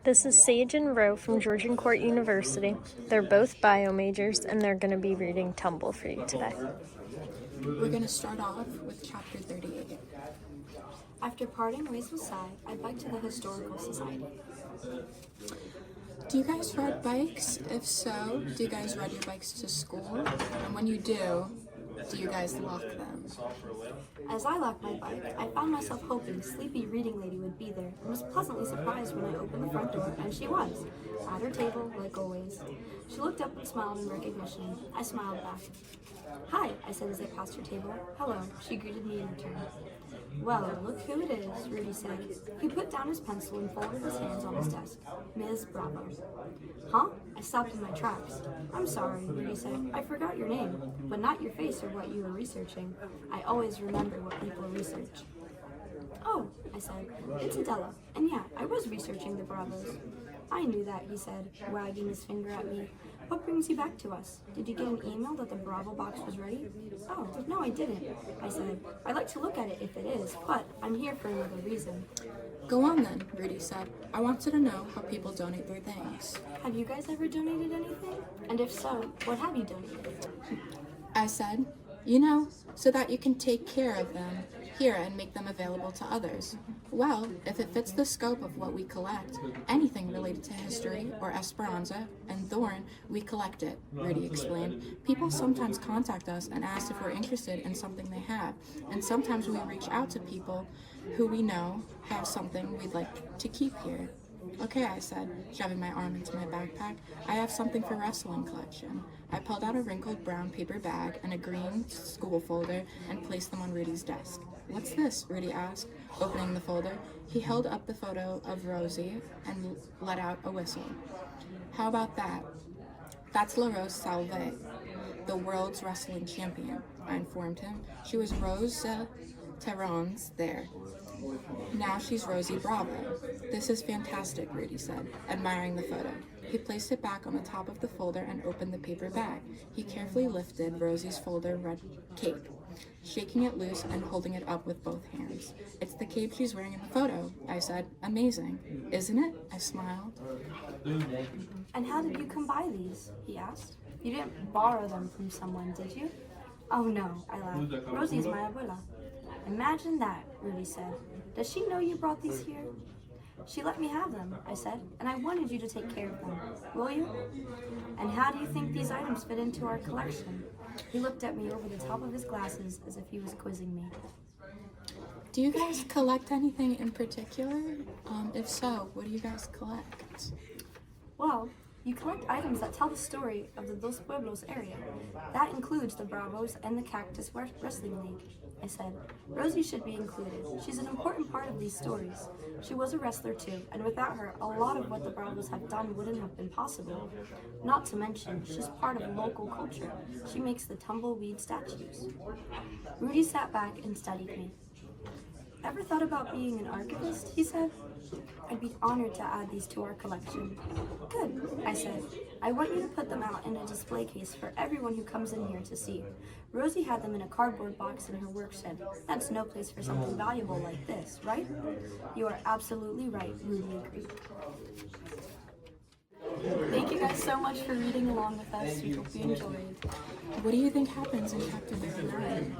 This is Sage and Roe from Georgian Court University. They're both bio majors, and they're going to be reading Tumble for you today. We're going to start off with chapter 38. After parting ways with Sai, I biked to the Historical Society. Do you guys ride bikes? If so, do you guys ride your bikes to school? And when you do you guys lock them? As I locked my bike, I found myself hoping Sleepy Reading Lady would be there, and was pleasantly surprised when I opened the front door, and she was, at her table, like always. She looked up and smiled in recognition. I smiled back. "Hi," I said as I passed her table. "Hello," she greeted me in return. "Well, look who it is," Rudy said. He put down his pencil and folded his hands on his desk. "Ms. Bravo." "Huh?" I stopped in my tracks. "I'm sorry," Rudy said. "I forgot your name, but not your face or what you were researching. I always remember what people research." "Oh," I said, "it's Adela. And yeah, I was researching the Bravos." "I knew that," he said, wagging his finger at me. "What brings you back to us? Did you get an email that the Bravo box was ready?" "Oh, no, I didn't," I said. "I'd like to look at it if it is, but I'm here for another reason." Go on then, Rudy said. I wanted to know how people donate their things. "Have you guys ever donated anything? And if so, what have you donated?" I said, so that you can take care of them here and make them available to others. Well, if it fits the scope of what we collect, anything related to history or Esperanza and Thorn, we collect it, Rudy explained. People sometimes contact us and ask if we're interested in something they have, and sometimes we reach out to people who we know have something we'd like to keep here. "Okay," I said, shoving my arm into my backpack. "I have something for wrestling collection." I pulled out a wrinkled brown paper bag and a green school folder and placed them on Rudy's desk. "What's this?" Rudy asked, opening the folder. He held up the photo of Rosie and let out a whistle. "How about that?" "That's La Rose Salve, the world's wrestling champion," I informed him. "She was Rose Terrans there. Now she's Rosie Bravo." "This is fantastic," Rudy said, admiring the photo. He placed it back on the top of the folder and opened the paper bag. He carefully lifted Rosie's folder red cape, shaking it loose and holding it up with both hands. "It's the cape she's wearing in the photo," I said. "Amazing, isn't it?" I smiled. "And how did you come by these?" he asked. "You didn't borrow them from someone, did you?" "Oh no," I laughed. "Rosie's my abuela." "Imagine that," Rudy said. "Does she know you brought these here?" "She let me have them," I said, "and I wanted you to take care of them. Will you?" "And how do you think these items fit into our collection?" He looked at me over the top of his glasses as if he was quizzing me. "Do you guys collect anything in particular? If so, what do you guys collect?" "Well, you collect items that tell the story of the Dos Pueblos area. That includes the Bravos and the Cactus Wrestling League," I said. "Rosie should be included. She's an important part of these stories. She was a wrestler too, and without her, a lot of what the Bravos have done wouldn't have been possible. Not to mention, she's part of local culture. She makes the tumbleweed statues." Rudy sat back and studied me. "Ever thought about being an archivist?" he said. "I'd be honored to add these to our collection." "Good," I said. "I want you to put them out in a display case for everyone who comes in here to see. Rosie had them in a cardboard box in her work shed. That's no place for something valuable like this, right?" "You are absolutely right," Rudy agreed. Thank you guys so much for reading along with us. We hope you enjoyed. What do you think happens in chapter 39?